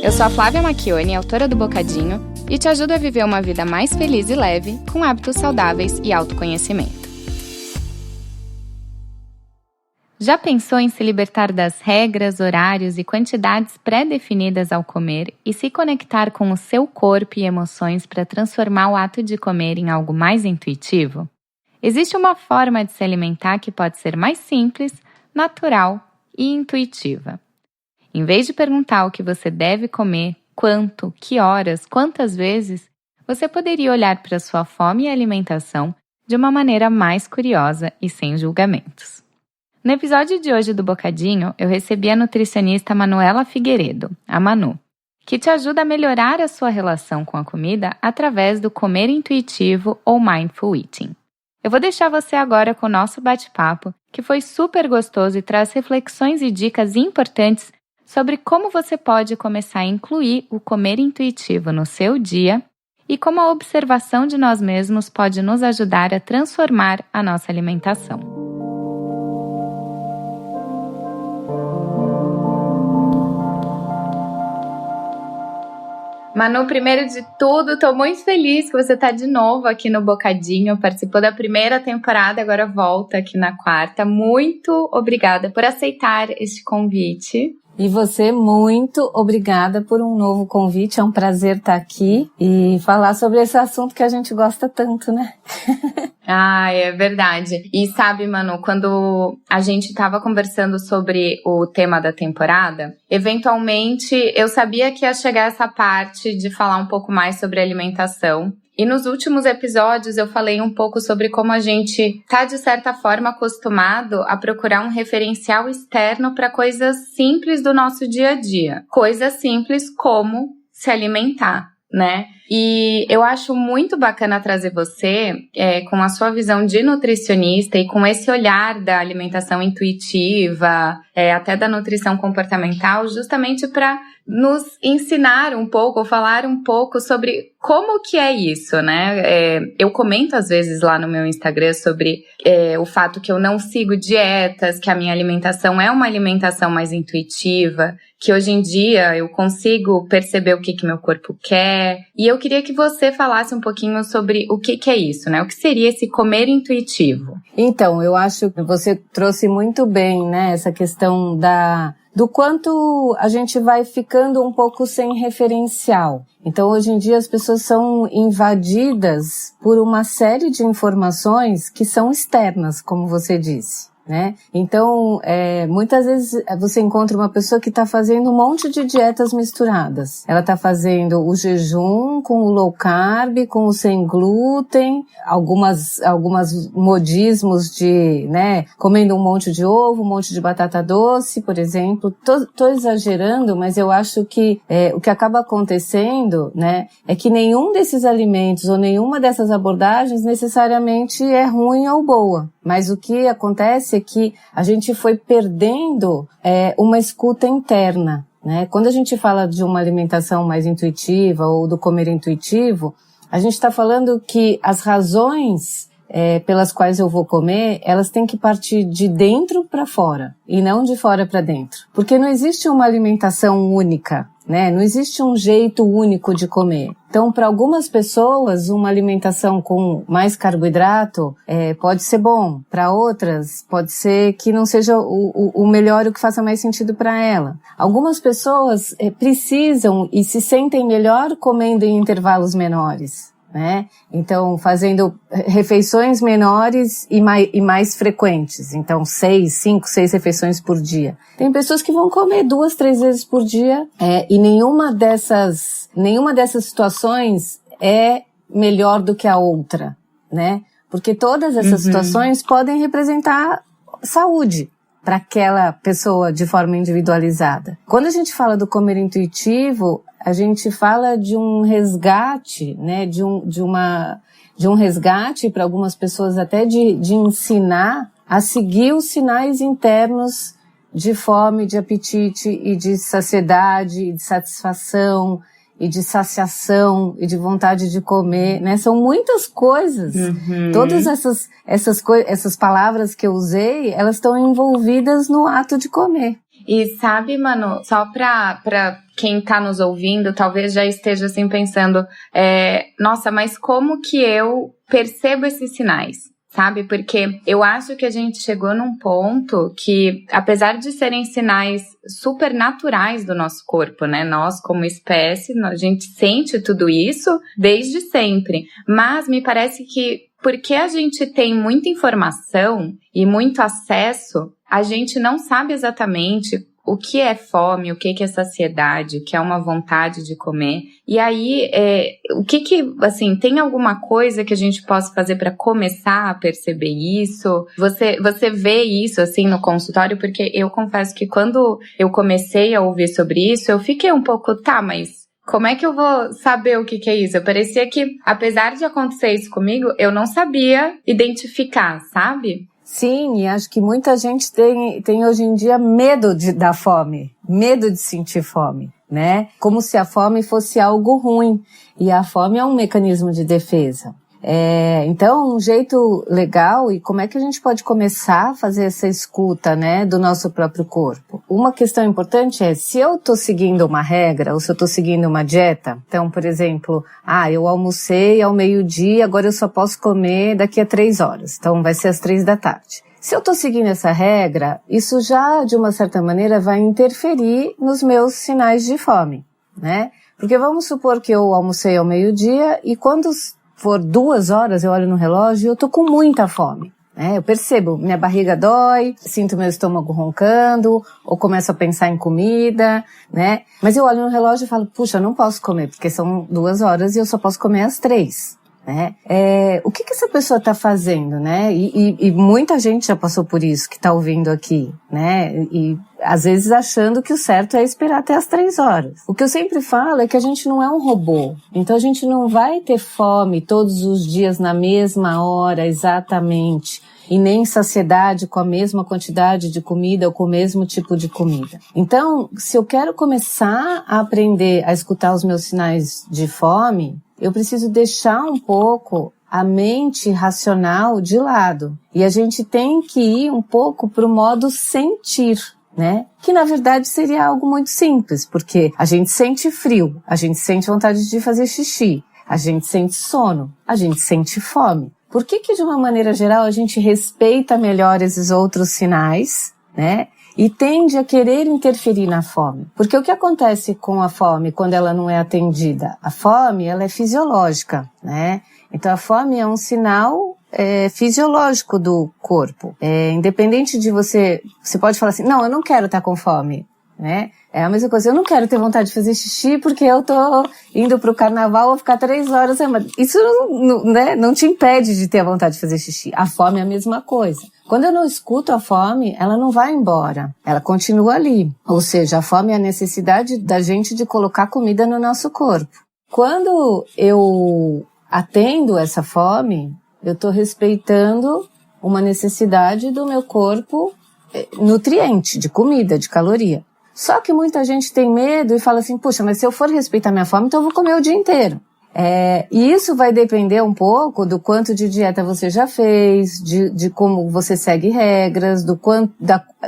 Eu sou a Flávia Macchione, autora do Bocadinho, e te ajudo a viver uma vida mais feliz e leve, com hábitos saudáveis e autoconhecimento. Já pensou em se libertar das regras, horários e quantidades pré-definidas ao comer e se conectar com o seu corpo e emoções para transformar o ato de comer em algo mais intuitivo? Existe uma forma de se alimentar que pode ser mais simples, natural e intuitiva. Em vez de perguntar o que você deve comer, quanto, que horas, quantas vezes, você poderia olhar para a sua fome e alimentação de uma maneira mais curiosa e sem julgamentos. No episódio de hoje do Bocadinho, eu recebi a nutricionista Manuela Figueiredo, a Manu, que te ajuda a melhorar a sua relação com a comida através do comer intuitivo ou mindful eating. Eu vou deixar você agora com o nosso bate-papo, que foi super gostoso e traz reflexões e dicas importantes sobre como você pode começar a incluir o comer intuitivo no seu dia e como a observação de nós mesmos pode nos ajudar a transformar a nossa alimentação. Manu, primeiro de tudo, estou muito feliz que você está de novo aqui no Bocadinho, participou da primeira temporada, agora volta aqui na quarta. Muito obrigada por aceitar este convite. E você, muito obrigada por um novo convite, é um prazer estar aqui e falar sobre esse assunto que a gente gosta tanto, né? É verdade. E sabe, Manu, quando a gente estava conversando sobre o tema da temporada, eventualmente eu sabia que ia chegar essa parte de falar um pouco mais sobre alimentação. E nos últimos episódios eu falei um pouco sobre como a gente tá, de certa forma, acostumado a procurar um referencial externo para coisas simples do nosso dia a dia. Coisas simples como se alimentar, né? E eu acho muito bacana trazer você com a sua visão de nutricionista e com esse olhar da alimentação intuitiva, até da nutrição comportamental, justamente para nos ensinar um pouco, ou falar um pouco sobre como que é isso, né? Eu comento às vezes lá no meu Instagram sobre o fato que eu não sigo dietas, que a minha alimentação é uma alimentação mais intuitiva, que hoje em dia eu consigo perceber o que meu corpo quer. E eu queria que você falasse um pouquinho sobre o que é isso, né? O que seria esse comer intuitivo? Então, eu acho que você trouxe muito bem, né, essa questão do quanto a gente vai ficando um pouco sem referencial. Então, hoje em dia, as pessoas são invadidas por uma série de informações que são externas, como você disse, né? Então, muitas vezes você encontra uma pessoa que está fazendo um monte de dietas misturadas. Ela está fazendo o jejum com o low carb, com o sem glúten, algumas modismos de, né, comendo um monte de ovo, um monte de batata doce, por exemplo. Tô exagerando, mas eu acho que o que acaba acontecendo, né, é que nenhum desses alimentos ou nenhuma dessas abordagens necessariamente é ruim ou boa. Mas o que acontece é que a gente foi perdendo uma escuta interna, né? Quando a gente fala de uma alimentação mais intuitiva ou do comer intuitivo, a gente está falando que as razões pelas quais eu vou comer, elas têm que partir de dentro para fora e não de fora para dentro. Porque não existe uma alimentação única, né? Não existe um jeito único de comer. Então, para algumas pessoas, uma alimentação com mais carboidrato pode ser bom. Para outras, pode ser que não seja o melhor, o que faça mais sentido para ela. Algumas pessoas precisam e se sentem melhor comendo em intervalos menores, né? Então, fazendo refeições menores e mais frequentes. Então, 5, 6 refeições por dia. Tem pessoas que vão comer 2, 3 vezes por dia, e nenhuma dessas situações é melhor do que a outra, né? Porque todas essas situações podem representar saúde para aquela pessoa de forma individualizada. Quando a gente fala do comer intuitivo, a gente fala de um resgate, né, de um resgate para algumas pessoas até de ensinar a seguir os sinais internos de fome, de apetite e de saciedade, e de satisfação e de saciação e de vontade de comer, né? São muitas coisas. Todas essas palavras que eu usei, elas estão envolvidas no ato de comer. E sabe, Manu, só pra quem tá nos ouvindo, talvez já esteja assim pensando, nossa, mas como que eu percebo esses sinais? Sabe? Porque eu acho que a gente chegou num ponto que, apesar de serem sinais super naturais do nosso corpo, né? Nós, como espécie, a gente sente tudo isso desde sempre. Mas me parece que, porque a gente tem muita informação e muito acesso, a gente não sabe exatamente o que é fome, o que é saciedade, o que é uma vontade de comer. E aí, assim, tem alguma coisa que a gente possa fazer para começar a perceber isso? Você vê isso, assim, no consultório? Porque eu confesso que quando eu comecei a ouvir sobre isso, eu fiquei um pouco, mas como é que eu vou saber o que é isso? Eu parecia que, apesar de acontecer isso comigo, eu não sabia identificar, sabe? Sim, e acho que muita gente tem hoje em dia medo da fome, medo de sentir fome, né? Como se a fome fosse algo ruim. E a fome é um mecanismo de defesa. Então, um jeito legal, e como é que a gente pode começar a fazer essa escuta, né, do nosso próprio corpo? Uma questão importante é, se eu tô seguindo uma regra, ou se eu tô seguindo uma dieta, então, por exemplo, eu almocei ao meio-dia, agora eu só posso comer daqui a 3 horas, então vai ser às 3 da tarde. Se eu tô seguindo essa regra, isso já, de uma certa maneira, vai interferir nos meus sinais de fome, né? Porque vamos supor que eu almocei ao meio-dia e quando for 2 horas, eu olho no relógio e eu tô com muita fome, né? Eu percebo, minha barriga dói, sinto meu estômago roncando, ou começo a pensar em comida, né? Mas eu olho no relógio e falo, puxa, eu não posso comer, porque são 2 horas e eu só posso comer às 3. Né? O que essa pessoa está fazendo, né? E muita gente já passou por isso que está ouvindo aqui, né? E às vezes achando que o certo é esperar até as 3 horas. O que eu sempre falo é que a gente não é um robô. Então a gente não vai ter fome todos os dias na mesma hora, exatamente. E nem saciedade com a mesma quantidade de comida ou com o mesmo tipo de comida. Então, se eu quero começar a aprender a escutar os meus sinais de fome, eu preciso deixar um pouco a mente racional de lado. E a gente tem que ir um pouco para o modo sentir, né? Que na verdade seria algo muito simples, porque a gente sente frio, a gente sente vontade de fazer xixi, a gente sente sono, a gente sente fome. Por que de uma maneira geral a gente respeita melhor esses outros sinais, né? E tende a querer interferir na fome. Porque o que acontece com a fome quando ela não é atendida? A fome, ela é fisiológica, né? Então a fome é um sinal fisiológico do corpo. Independente de você pode falar assim, não, eu não quero estar com fome, né? É a mesma coisa, eu não quero ter vontade de fazer xixi porque eu tô indo pro carnaval, vou ficar 3 horas. Isso não te impede de ter a vontade de fazer xixi. A fome é a mesma coisa. Quando eu não escuto a fome, ela não vai embora. Ela continua ali. Ou seja, a fome é a necessidade da gente de colocar comida no nosso corpo. Quando eu atendo essa fome, eu tô respeitando uma necessidade do meu corpo nutriente, de comida, de caloria. Só que muita gente tem medo e fala assim, puxa, mas se eu for respeitar minha fome, então eu vou comer o dia inteiro. E isso vai depender um pouco do quanto de dieta você já fez, de como você segue regras,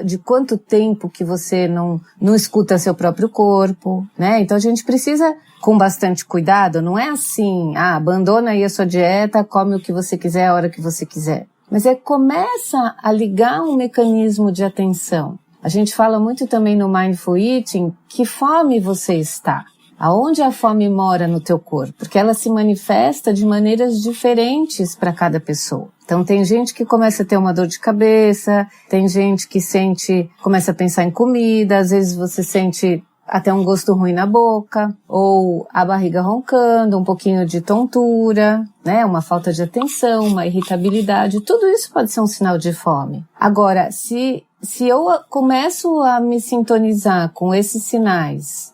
de quanto tempo que você não escuta seu próprio corpo, né? Então a gente precisa, com bastante cuidado, não é assim, abandona aí a sua dieta, come o que você quiser a hora que você quiser. Mas começa a ligar um mecanismo de atenção. A gente fala muito também no Mindful Eating, que fome você está? Aonde a fome mora no teu corpo? Porque ela se manifesta de maneiras diferentes para cada pessoa. Então tem gente que começa a ter uma dor de cabeça, tem gente que começa a pensar em comida, às vezes você sente até um gosto ruim na boca, ou a barriga roncando, um pouquinho de tontura, né? Uma falta de atenção, uma irritabilidade, tudo isso pode ser um sinal de fome. Agora, se eu começo a me sintonizar com esses sinais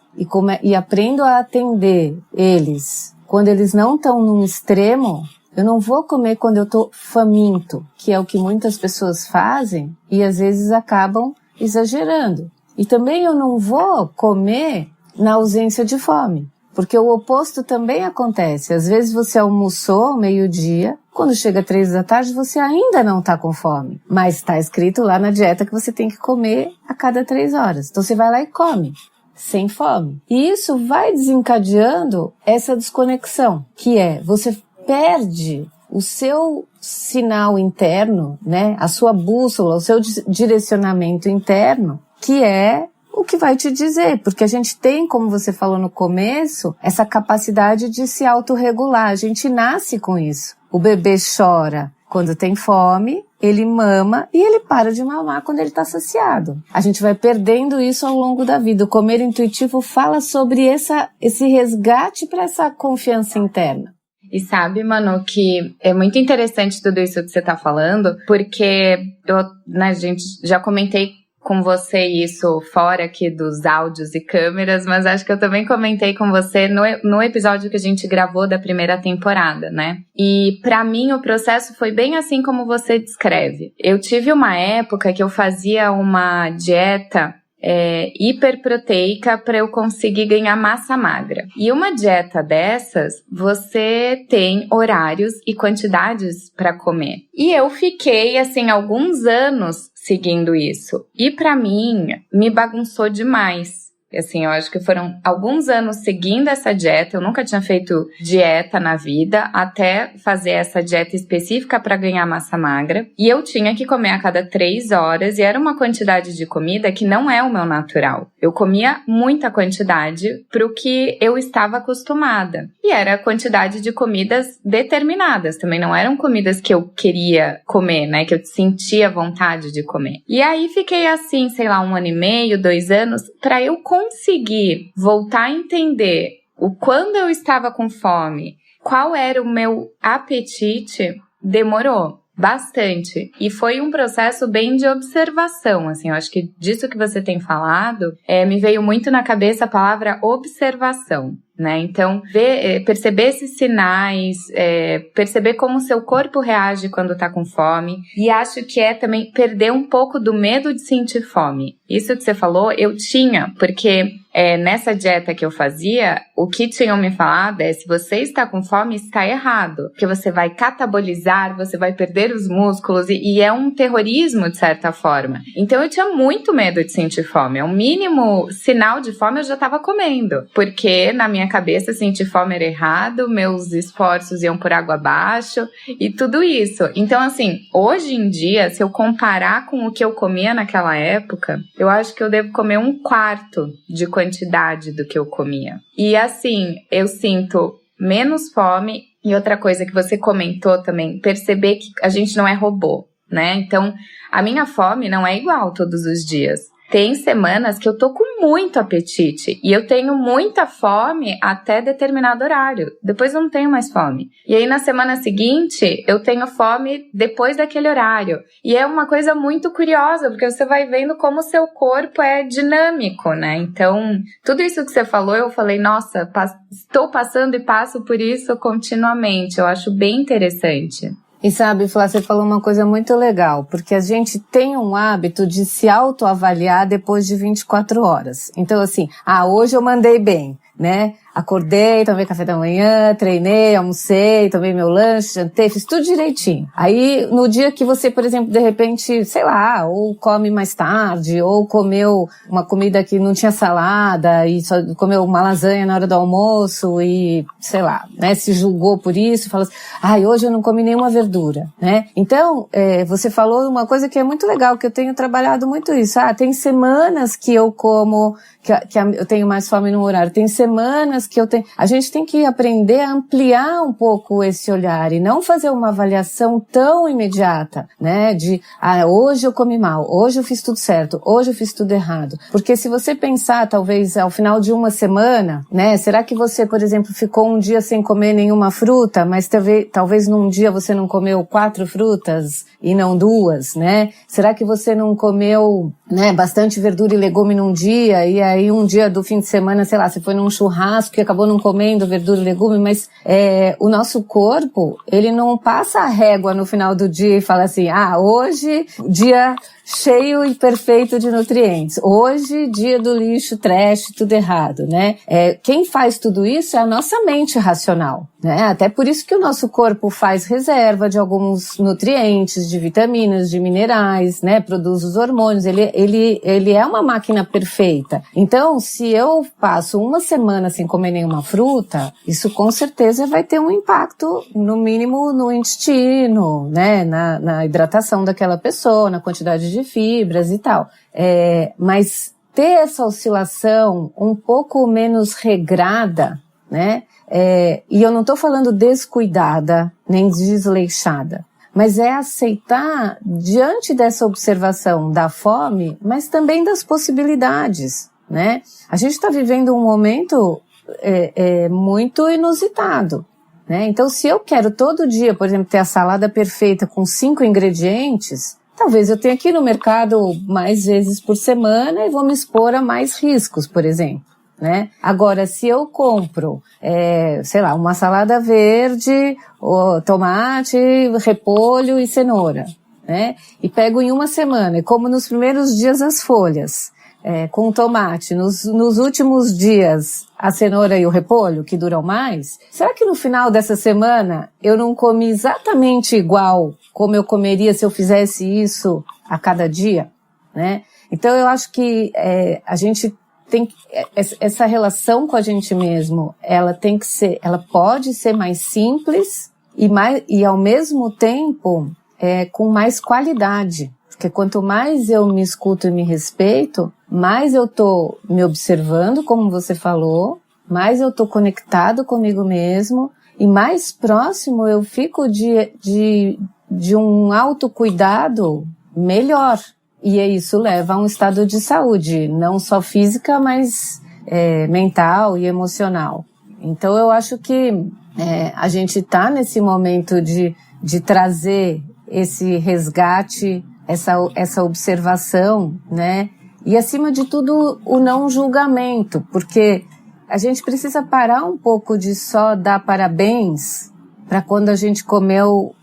e aprendo a atender eles quando eles não estão num extremo, eu não vou comer quando eu tô faminto, que é o que muitas pessoas fazem e às vezes acabam exagerando. E também eu não vou comer na ausência de fome. Porque o oposto também acontece. Às vezes você almoçou ao meio-dia, quando chega 3 da tarde você ainda não está com fome. Mas está escrito lá na dieta que você tem que comer a cada 3 horas. Então você vai lá e come, sem fome. E isso vai desencadeando essa desconexão, que é, você perde o seu sinal interno, né? A sua bússola, o seu direcionamento interno, que é o que vai te dizer, porque a gente tem, como você falou no começo, essa capacidade de se autorregular, a gente nasce com isso. O bebê chora quando tem fome, ele mama e ele para de mamar quando ele está saciado. A gente vai perdendo isso ao longo da vida. O comer intuitivo fala sobre esse resgate para essa confiança interna. E sabe, Manu, que é muito interessante tudo isso que você tá falando, porque gente, já comentei com você isso fora aqui dos áudios e câmeras, mas acho que eu também comentei com você no episódio que a gente gravou da primeira temporada, né? E pra mim o processo foi bem assim como você descreve. Eu tive uma época que eu fazia uma dieta hiperproteica para eu conseguir ganhar massa magra. E uma dieta dessas, você tem horários e quantidades para comer. E eu fiquei, assim, alguns anos seguindo isso. E para mim, me bagunçou demais. Assim, eu acho que foram alguns anos seguindo essa dieta. Eu nunca tinha feito dieta na vida, até fazer essa dieta específica para ganhar massa magra. E eu tinha que comer a cada 3 horas, e era uma quantidade de comida que não é o meu natural. Eu comia muita quantidade pro que eu estava acostumada. E era a quantidade de comidas determinadas. Também não eram comidas que eu queria comer, né? Que eu sentia vontade de comer. E aí fiquei assim, sei lá, 1 ano e meio, 2 anos, pra eu conseguir voltar a entender quando eu estava com fome, qual era o meu apetite, demorou bastante. E foi um processo bem de observação, assim, eu acho que disso que você tem falado, me veio muito na cabeça a palavra observação, né? Então, perceber esses sinais, perceber como o seu corpo reage quando tá com fome, e acho que também perder um pouco do medo de sentir fome. Isso que você falou, eu tinha, porque nessa dieta que eu fazia, o que tinham me falado se você está com fome, está errado, porque você vai catabolizar, você vai perder os músculos, e é um terrorismo de certa forma. Então eu tinha muito medo de sentir fome, o mínimo sinal de fome eu já estava comendo, porque na minha cabeça sentir fome era errado, meus esforços iam por água abaixo e tudo isso. Então assim, hoje em dia, se eu comparar com o que eu comia naquela época, eu acho que eu devo comer 1/4 de quantidade do que eu comia. E assim, eu sinto menos fome. E outra coisa que você comentou também, perceber que a gente não é robô, né? Então, a minha fome não é igual todos os dias. Tem semanas que eu tô com muito apetite e eu tenho muita fome até determinado horário. Depois eu não tenho mais fome. E aí na semana seguinte eu tenho fome depois daquele horário. E é uma coisa muito curiosa, porque você vai vendo como o seu corpo é dinâmico, né? Então, tudo isso que você falou, eu falei, nossa, estou passando e passo por isso continuamente. Eu acho bem interessante. E sabe, Flá, você falou uma coisa muito legal, porque a gente tem um hábito de se autoavaliar depois de 24 horas. Então assim, hoje eu mandei bem, né? Acordei, tomei café da manhã, treinei, almocei, tomei meu lanche, jantei, fiz tudo direitinho. Aí, no dia que você, por exemplo, de repente, sei lá, ou come mais tarde, ou comeu uma comida que não tinha salada, e só comeu uma lasanha na hora do almoço, e, sei lá, né, se julgou por isso, falou assim, hoje eu não comi nenhuma verdura, né? Então, você falou uma coisa que é muito legal, que eu tenho trabalhado muito isso. Tem semanas que eu como, que eu tenho mais fome no horário, tem semanas que eu tenho. A gente tem que aprender a ampliar um pouco esse olhar e não fazer uma avaliação tão imediata, né? De, hoje eu comi mal, hoje eu fiz tudo certo, hoje eu fiz tudo errado. Porque se você pensar, talvez, ao final de uma semana, né? Será que você, por exemplo, ficou um dia sem comer nenhuma fruta, mas talvez num dia você não comeu 4 frutas e não 2, né? Será que você não comeu, né, bastante verdura e legume num dia, e aí um dia do fim de semana, sei lá, você foi num churrasco porque acabou não comendo verdura e legume, mas o nosso corpo, ele não passa a régua no final do dia e fala assim, hoje, dia cheio e perfeito de nutrientes. Hoje, dia do lixo, trash, tudo errado, né? Quem faz tudo isso é a nossa mente racional, né? Até por isso que o nosso corpo faz reserva de alguns nutrientes, de vitaminas, de minerais, né? Produz os hormônios. Ele é uma máquina perfeita. Então, se eu passo uma semana sem comer nenhuma fruta, isso com certeza vai ter um impacto, no mínimo, no intestino, né? Na hidratação daquela pessoa, na quantidade de fibras e tal. Mas ter essa oscilação um pouco menos regrada, né? E eu não estou falando descuidada, nem desleixada, mas é aceitar diante dessa observação da fome, mas também das possibilidades, né? A gente está vivendo um momento muito inusitado, né? Então, se eu quero todo dia, por exemplo, ter a salada perfeita com 5 ingredientes, talvez eu tenha que ir no mercado mais vezes por semana e vou me expor a mais riscos, por exemplo, né? Agora, se eu compro, uma salada verde, tomate, repolho e cenoura, né? E pego em uma semana e como nos primeiros dias as folhas, com tomate, nos últimos dias a cenoura e o repolho, que duram mais, será que no final dessa semana eu não comi exatamente igual como eu comeria se eu fizesse isso a cada dia, né? Então eu acho que a gente tem essa relação com a gente mesmo, ela pode ser mais simples e ao mesmo tempo com mais qualidade. Porque quanto mais eu me escuto e me respeito, mais eu tô me observando, como você falou, mais eu tô conectado comigo mesmo e mais próximo eu fico de um autocuidado melhor. E isso leva a um estado de saúde, não só física, mas mental e emocional. Então eu acho que a gente tá nesse momento de trazer esse resgate, essa observação, né? E acima de tudo o não julgamento, porque a gente precisa parar um pouco de só dar parabéns para quando a gente comeu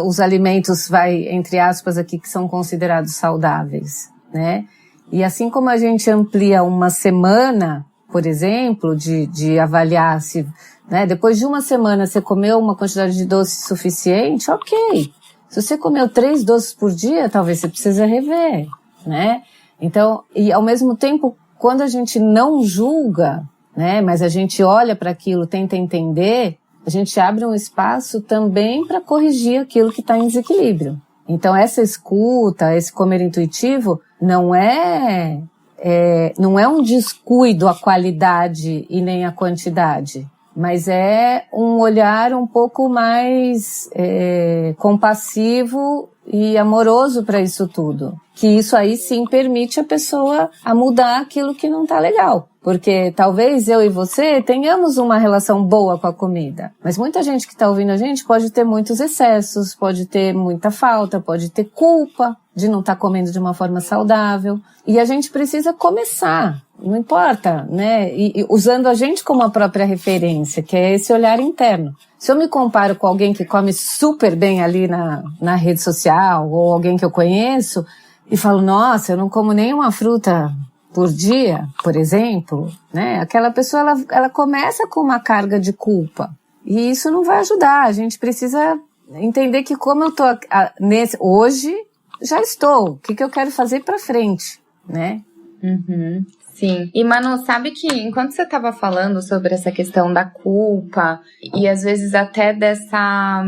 os alimentos, entre aspas aqui, que são considerados saudáveis, né? E assim como a gente amplia uma semana, por exemplo, de avaliar se, né, depois de uma semana você comeu uma quantidade de doce suficiente, ok. Se você comeu 3 doces por dia, talvez você precise rever, né? Então, e ao mesmo tempo, quando a gente não julga, né, mas a gente olha para aquilo, tenta entender, a gente abre um espaço também para corrigir aquilo que está em desequilíbrio. Então, essa escuta, esse comer intuitivo, não é um descuido à qualidade e nem à quantidade, mas é um olhar um pouco mais compassivo e amoroso para isso tudo. Que isso aí sim permite a pessoa a mudar aquilo que não está legal. Porque talvez eu e você tenhamos uma relação boa com a comida, mas muita gente que está ouvindo a gente pode ter muitos excessos, pode ter muita falta, pode ter culpa de não estar comendo de uma forma saudável. E a gente precisa começar, não importa, né? E usando a gente como a própria referência, que é esse olhar interno. Se eu me comparo com alguém que come super bem ali na rede social, ou alguém que eu conheço, e falo, nossa, eu não como nenhuma fruta por dia, por exemplo, né? Aquela pessoa, ela começa com uma carga de culpa. E isso não vai ajudar. A gente precisa entender que como eu tô hoje, já estou. O que eu quero fazer pra frente, né? Uhum. Sim. E, Manu, sabe que enquanto você estava falando sobre essa questão da culpa e às vezes até dessa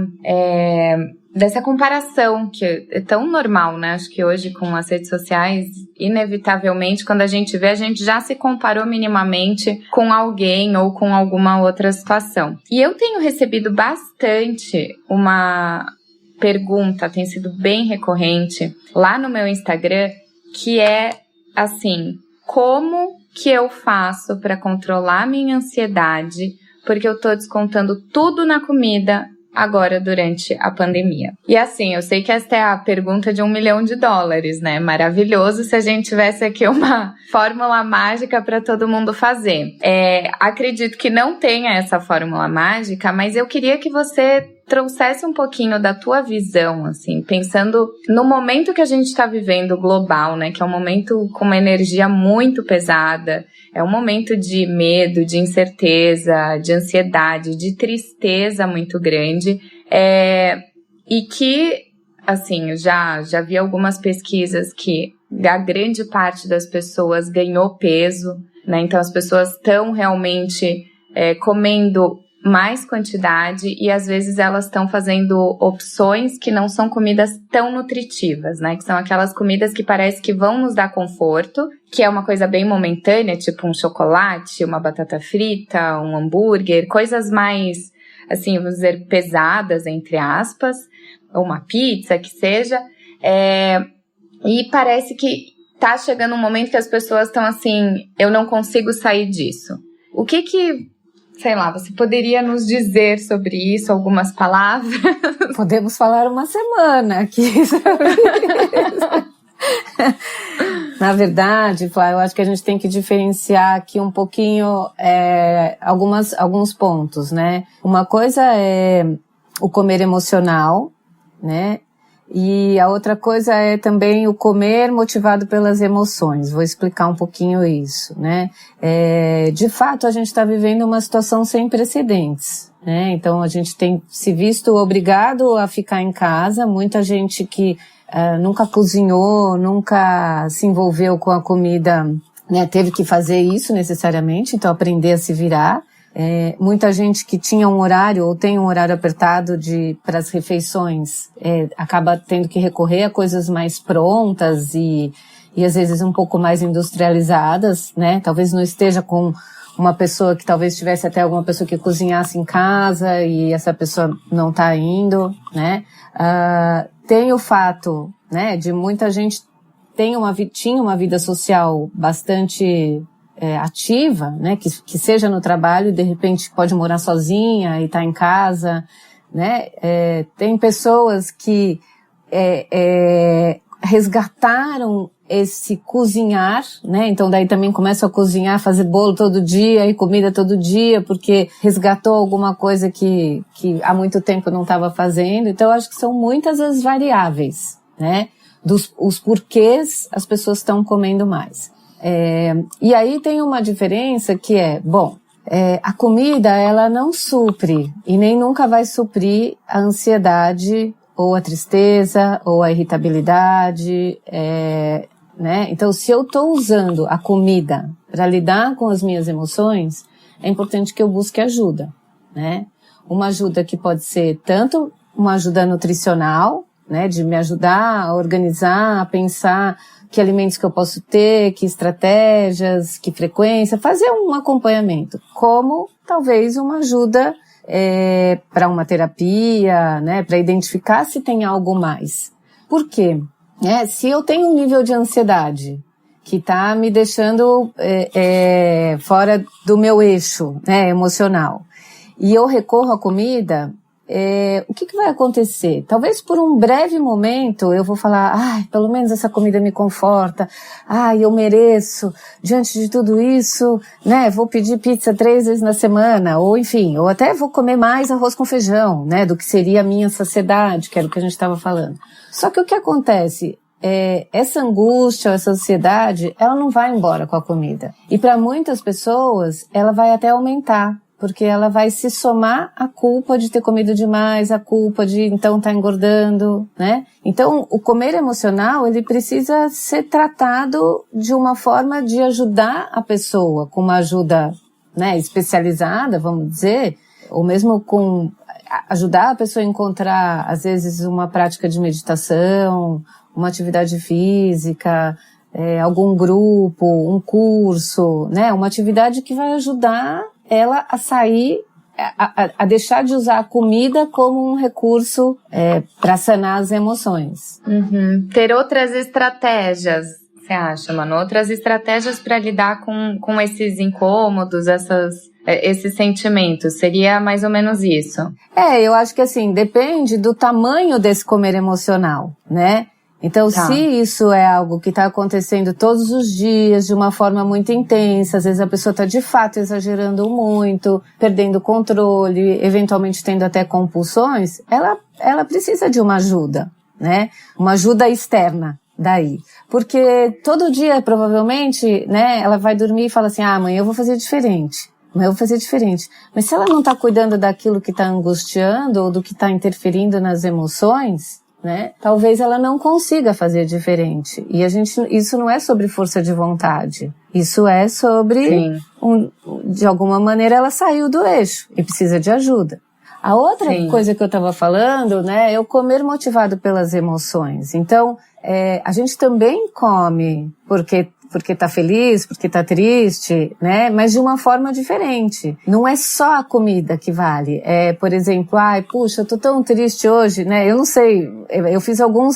comparação que é tão normal, né? Acho que hoje com as redes sociais, inevitavelmente, quando a gente vê, a gente já se comparou minimamente com alguém ou com alguma outra situação. E eu tenho recebido bastante uma pergunta, tem sido bem recorrente lá no meu Instagram, que é assim: como que eu faço para controlar minha ansiedade? Porque eu tô descontando tudo na comida agora durante a pandemia. E assim, eu sei que esta é a pergunta de $1 milhão, né? Maravilhoso se a gente tivesse aqui uma fórmula mágica para todo mundo fazer. Acredito que não tenha essa fórmula mágica, mas eu queria que você trouxesse um pouquinho da tua visão, assim, pensando no momento que a gente está vivendo global, né? Que é um momento com uma energia muito pesada, é um momento de medo, de incerteza, de ansiedade, de tristeza muito grande, e que, assim, já vi algumas pesquisas que a grande parte das pessoas ganhou peso, né? Então as pessoas estão realmente comendo mais quantidade e às vezes elas estão fazendo opções que não são comidas tão nutritivas, né? Que são aquelas comidas que parece que vão nos dar conforto, que é uma coisa bem momentânea, tipo um chocolate, uma batata frita, um hambúrguer, coisas mais, assim, vamos dizer, pesadas, entre aspas, ou uma pizza, que seja. E parece que tá chegando um momento que as pessoas estão assim, eu não consigo sair disso. O que, sei lá, você poderia nos dizer sobre isso, algumas palavras? Podemos falar uma semana aqui sobre isso. Na verdade, Flá, eu acho que a gente tem que diferenciar aqui um pouquinho alguns pontos, né? Uma coisa é o comer emocional, né? E a outra coisa é também o comer motivado pelas emoções. Vou explicar um pouquinho isso, né? De fato, a gente está vivendo uma situação sem precedentes, né? Então, a gente tem se visto obrigado a ficar em casa. Muita gente que nunca cozinhou, nunca se envolveu com a comida, né? Teve que fazer isso necessariamente, então aprender a se virar. Muita gente que tinha um horário ou tem um horário apertado para as refeições acaba tendo que recorrer a coisas mais prontas e às vezes um pouco mais industrializadas, né? Talvez não esteja com uma pessoa que talvez tivesse até alguma pessoa que cozinhasse em casa e essa pessoa não está indo, né? Tem o fato, né, de muita gente tinha uma vida social bastante ativa, né, que seja no trabalho e de repente pode morar sozinha e tá em casa, né, tem pessoas que resgataram esse cozinhar, né, então daí também começam a cozinhar, fazer bolo todo dia e comida todo dia, porque resgatou alguma coisa que há muito tempo não estava fazendo. Então eu acho que são muitas as variáveis, né, os porquês as pessoas estão comendo mais. E aí tem uma diferença que a comida ela não supre e nem nunca vai suprir a ansiedade ou a tristeza ou a irritabilidade, né? Então se eu estou usando a comida para lidar com as minhas emoções, é importante que eu busque ajuda, né? Uma ajuda que pode ser tanto uma ajuda nutricional, né? De me ajudar a organizar, a pensar que alimentos que eu posso ter, que estratégias, que frequência, fazer um acompanhamento, como talvez uma ajuda para uma terapia, né, para identificar se tem algo mais. Por quê? Se eu tenho um nível de ansiedade que está me deixando fora do meu eixo, né, emocional, e eu recorro à comida, o que vai acontecer? Talvez por um breve momento eu vou falar, pelo menos essa comida me conforta, eu mereço, diante de tudo isso, né, vou pedir pizza 3 vezes na semana, ou enfim, ou até vou comer mais arroz com feijão, né, do que seria a minha saciedade, que era o que a gente estava falando. Só que o que acontece? Essa angústia, essa ansiedade, ela não vai embora com a comida. E para muitas pessoas, ela vai até aumentar. Porque ela vai se somar à culpa de ter comido demais, à culpa de então estar engordando, né? Então, o comer emocional, ele precisa ser tratado de uma forma de ajudar a pessoa, com uma ajuda, né, especializada, vamos dizer, ou mesmo com ajudar a pessoa a encontrar, às vezes, uma prática de meditação, uma atividade física, algum grupo, um curso, né? Uma atividade que vai ajudar ela a sair, a deixar de usar a comida como um recurso para sanar as emoções. Uhum. Ter outras estratégias, você acha, Manu? Outras estratégias para lidar com esses incômodos, essas esse sentimento? Seria mais ou menos isso? Eu acho que assim, depende do tamanho desse comer emocional, né? Então, se isso é algo que está acontecendo todos os dias, de uma forma muito intensa, às vezes a pessoa está de fato exagerando muito, perdendo o controle, eventualmente tendo até compulsões, ela precisa de uma ajuda, né? Uma ajuda externa daí. Porque todo dia, provavelmente, né, ela vai dormir e fala assim, amanhã eu vou fazer diferente. Amanhã eu vou fazer diferente. Mas se ela não está cuidando daquilo que está angustiando ou do que está interferindo nas emoções, né? Talvez ela não consiga fazer diferente. E isso não é sobre força de vontade. Isso é sobre, de alguma maneira, ela saiu do eixo e precisa de ajuda. A outra coisa que eu estava falando, né, é o comer motivado pelas emoções. Então, a gente também come porque tá feliz, porque tá triste, né? Mas de uma forma diferente. Não é só a comida que vale. Por exemplo, puxa, eu tô tão triste hoje, né? Eu não sei, eu fiz alguns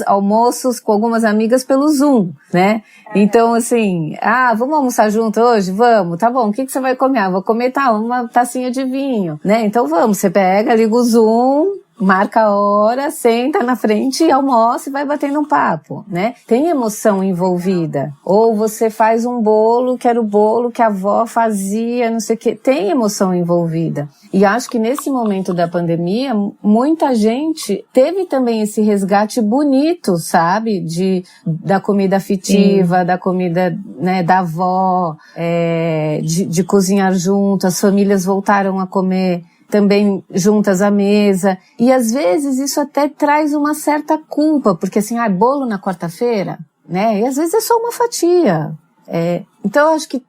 almoços com algumas amigas pelo Zoom, né? Então, assim, vamos almoçar junto hoje? Vamos, tá bom, o que você vai comer? Vou comer, uma tacinha de vinho, né? Então vamos, você pega, liga o Zoom, marca a hora, senta na frente e almoça e vai batendo um papo, né? Tem emoção envolvida. Ou você faz um bolo, que era o bolo que a avó fazia, não sei o quê. Tem emoção envolvida. E acho que nesse momento da pandemia, muita gente teve também esse resgate bonito, sabe? Da comida afetiva, da comida, né, da avó, de cozinhar junto. As famílias voltaram a comer também juntas à mesa, e às vezes isso até traz uma certa culpa, porque assim, bolo na quarta-feira, né, e às vezes é só uma fatia. Então eu acho que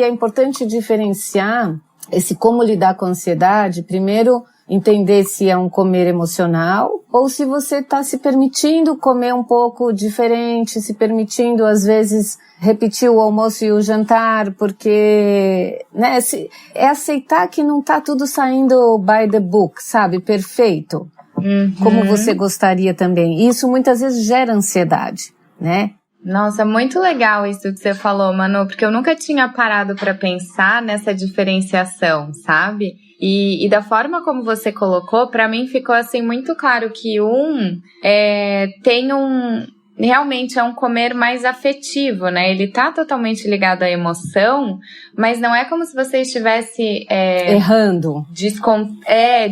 é importante diferenciar esse como lidar com a ansiedade, primeiro entender se é um comer emocional, ou se você está se permitindo comer um pouco diferente, se permitindo às vezes repetir o almoço e o jantar, porque, né, é aceitar que não tá tudo saindo by the book, sabe, perfeito, como você gostaria também. Isso muitas vezes gera ansiedade, né? Nossa, muito legal isso que você falou, Manu, porque eu nunca tinha parado para pensar nessa diferenciação, sabe? E da forma como você colocou, para mim ficou assim muito claro que tem realmente é um comer mais afetivo, né? Ele tá totalmente ligado à emoção, mas não é como se você estivesse errando,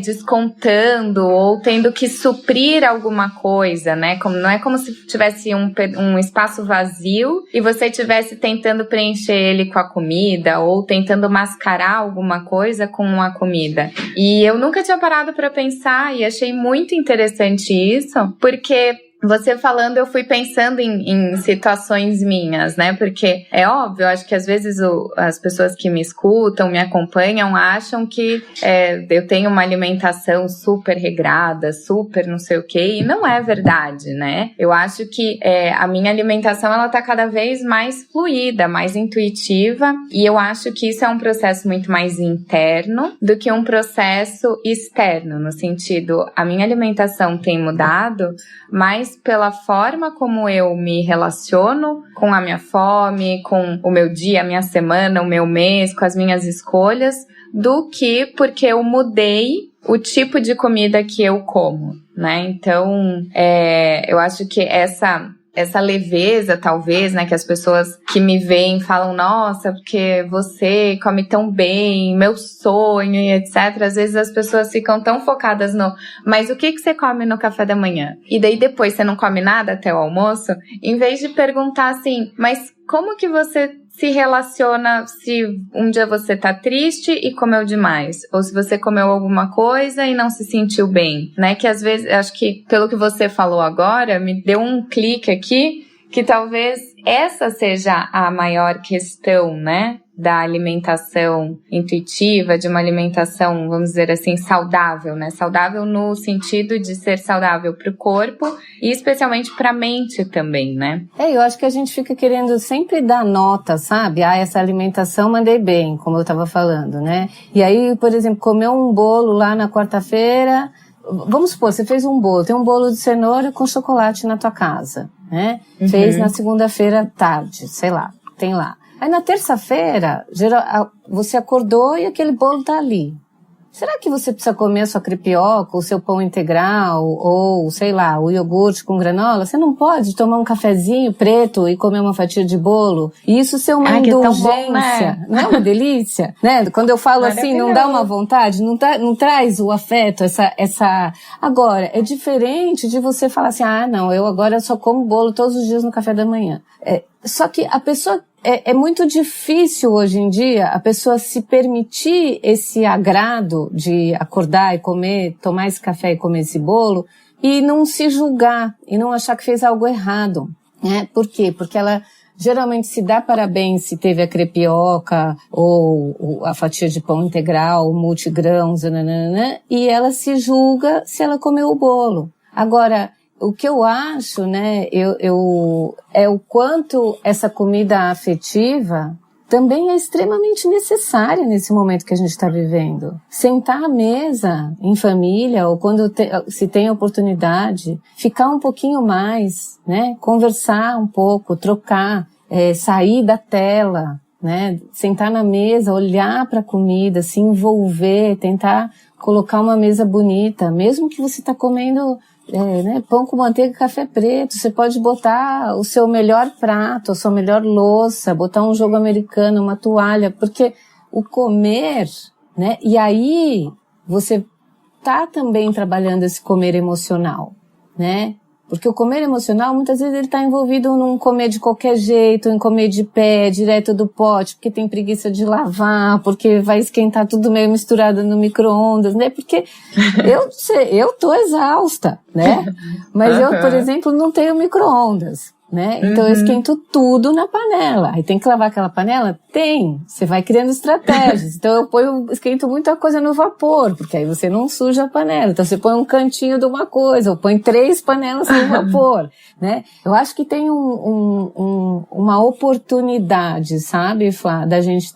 descontando ou tendo que suprir alguma coisa, né? Não é como se tivesse um espaço vazio e você estivesse tentando preencher ele com a comida ou tentando mascarar alguma coisa com a comida. E eu nunca tinha parado para pensar e achei muito interessante isso, porque você falando, eu fui pensando em situações minhas, né? Porque é óbvio, eu acho que às vezes as pessoas que me escutam, me acompanham, acham que eu tenho uma alimentação super regrada, super não sei o quê, e não é verdade, né? Eu acho que a minha alimentação, ela tá cada vez mais fluida, mais intuitiva, e eu acho que isso é um processo muito mais interno do que um processo externo, no sentido, a minha alimentação tem mudado, mas pela forma como eu me relaciono com a minha fome, com o meu dia, a minha semana, o meu mês, com as minhas escolhas, do que porque eu mudei o tipo de comida que eu como, né? Então, eu acho que essa leveza, talvez, né, que as pessoas que me veem falam, nossa, porque você come tão bem, meu sonho e etc. Às vezes as pessoas ficam tão focadas mas o que você come no café da manhã? E daí depois você não come nada até o almoço? Em vez de perguntar assim, mas como que você se relaciona se um dia você tá triste e comeu demais, ou se você comeu alguma coisa e não se sentiu bem, né? Que às vezes, acho que pelo que você falou agora, me deu um clique aqui, que talvez essa seja a maior questão, né? Da alimentação intuitiva, de uma alimentação, vamos dizer assim, saudável, né? Saudável no sentido de ser saudável para o corpo e especialmente para a mente também, né? Eu acho que a gente fica querendo sempre dar nota, sabe? Essa alimentação mandei bem, como eu estava falando, né? E aí, por exemplo, comer um bolo lá na quarta-feira, vamos supor, você fez um bolo, tem um bolo de cenoura com chocolate na tua casa, né? Fez na segunda-feira à tarde, sei lá, tem lá. Aí na terça-feira, você acordou e aquele bolo tá ali. Será que você precisa comer a sua crepioca, o seu pão integral, ou, sei lá, o iogurte com granola? Você não pode tomar um cafezinho preto e comer uma fatia de bolo? E isso ser uma indulgência. É tão bom, né? Não é uma delícia? Né? Quando eu falo assim, não dá uma vontade, não traz o afeto, essa... Agora, é diferente de você falar assim, não, eu agora só como bolo todos os dias no café da manhã. Só que a pessoa... É muito difícil hoje em dia a pessoa se permitir esse agrado de acordar e comer, tomar esse café e comer esse bolo e não se julgar e não achar que fez algo errado, né? Por quê? Porque ela geralmente se dá parabéns se teve a crepioca ou a fatia de pão integral, multigrãos, nananana, e ela se julga se ela comeu o bolo. Agora, o que eu acho, né, é o quanto essa comida afetiva também é extremamente necessária nesse momento que a gente está vivendo. Sentar à mesa em família, ou quando se tem oportunidade, ficar um pouquinho mais, né, conversar um pouco, trocar, sair da tela, né, sentar na mesa, olhar para a comida, se envolver, tentar colocar uma mesa bonita, mesmo que você está comendo... né, pão com manteiga e café preto, você pode botar o seu melhor prato, a sua melhor louça, botar um jogo americano, uma toalha, porque o comer, né, e aí você tá também trabalhando esse comer emocional, né, porque o comer emocional, muitas vezes ele tá envolvido num comer de qualquer jeito, em comer de pé, direto do pote, porque tem preguiça de lavar, porque vai esquentar tudo meio misturado no micro-ondas, né? Porque eu tô exausta, né? Mas eu, por exemplo, não tenho micro-ondas, né? Então eu esquento tudo na panela. Aí tem que lavar aquela panela? Tem. Você vai criando estratégias. Então eu esquento muita coisa no vapor, porque aí você não suja a panela. Então você põe um cantinho de uma coisa, ou põe 3 panelas no vapor, né? Eu acho que tem uma oportunidade, sabe, Flá, da gente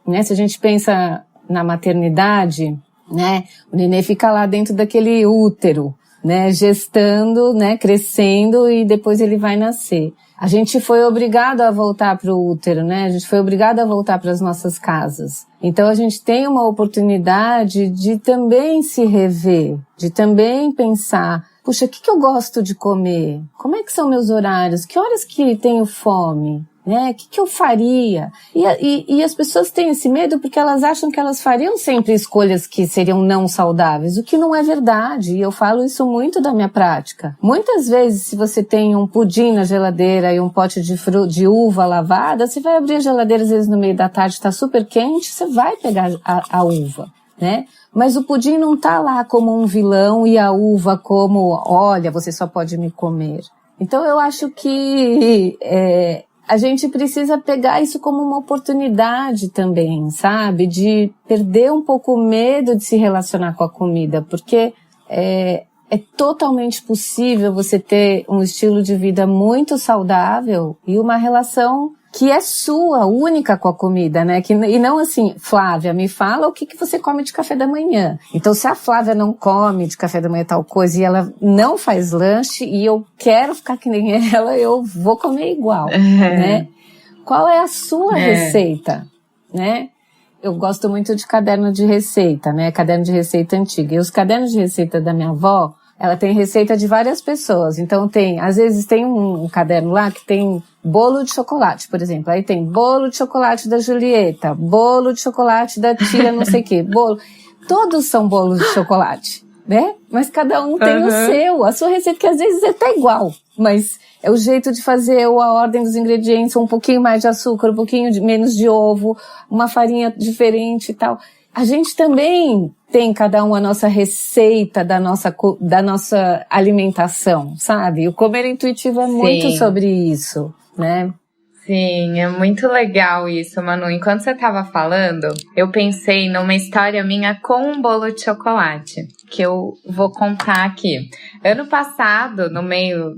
né? Se a gente pensa na maternidade, né? O nenê fica lá dentro daquele útero, né, gestando, né, crescendo e depois ele vai nascer. A gente foi obrigado a voltar para o útero, né, a gente foi obrigado a voltar para as nossas casas. Então a gente tem uma oportunidade de também se rever, de também pensar, puxa, o que eu gosto de comer? Como é que são meus horários? Que horas que tenho fome? Né? O que eu faria? E as pessoas têm esse medo porque elas acham que elas fariam sempre escolhas que seriam não saudáveis, o que não é verdade. E eu falo isso muito da minha prática. Muitas vezes, se você tem um pudim na geladeira e um pote de uva lavada, você vai abrir a geladeira, às vezes no meio da tarde está super quente, você vai pegar a uva, né? Mas o pudim não tá lá como um vilão e a uva como, olha, você só pode me comer. Então eu acho que a gente precisa pegar isso como uma oportunidade também, sabe? De perder um pouco o medo de se relacionar com a comida, porque é totalmente possível você ter um estilo de vida muito saudável e uma relação que é sua, única com a comida, né? E não assim, Flávia, me fala o que você come de café da manhã. Então, se a Flávia não come de café da manhã tal coisa e ela não faz lanche e eu quero ficar que nem ela, eu vou comer igual, né? Qual é a sua receita, né? Eu gosto muito de caderno de receita, né? Caderno de receita antiga. E os cadernos de receita da minha avó, ela tem receita de várias pessoas. Então às vezes tem um caderno lá que tem bolo de chocolate, por exemplo. Aí tem bolo de chocolate da Julieta, bolo de chocolate da tia não sei o quê, bolo. Todos são bolos de chocolate, né? Mas cada um tem o seu, a sua receita, que às vezes é até igual. Mas é o jeito de fazer, a ordem dos ingredientes, um pouquinho mais de açúcar, um pouquinho menos de ovo, uma farinha diferente e tal. A gente também tem cada um a nossa receita da nossa alimentação, sabe? O comer intuitivo é muito sobre isso, né? Sim, é muito legal isso, Manu. Enquanto você estava falando, eu pensei numa história minha com um bolo de chocolate, que eu vou contar aqui. Ano passado, no meio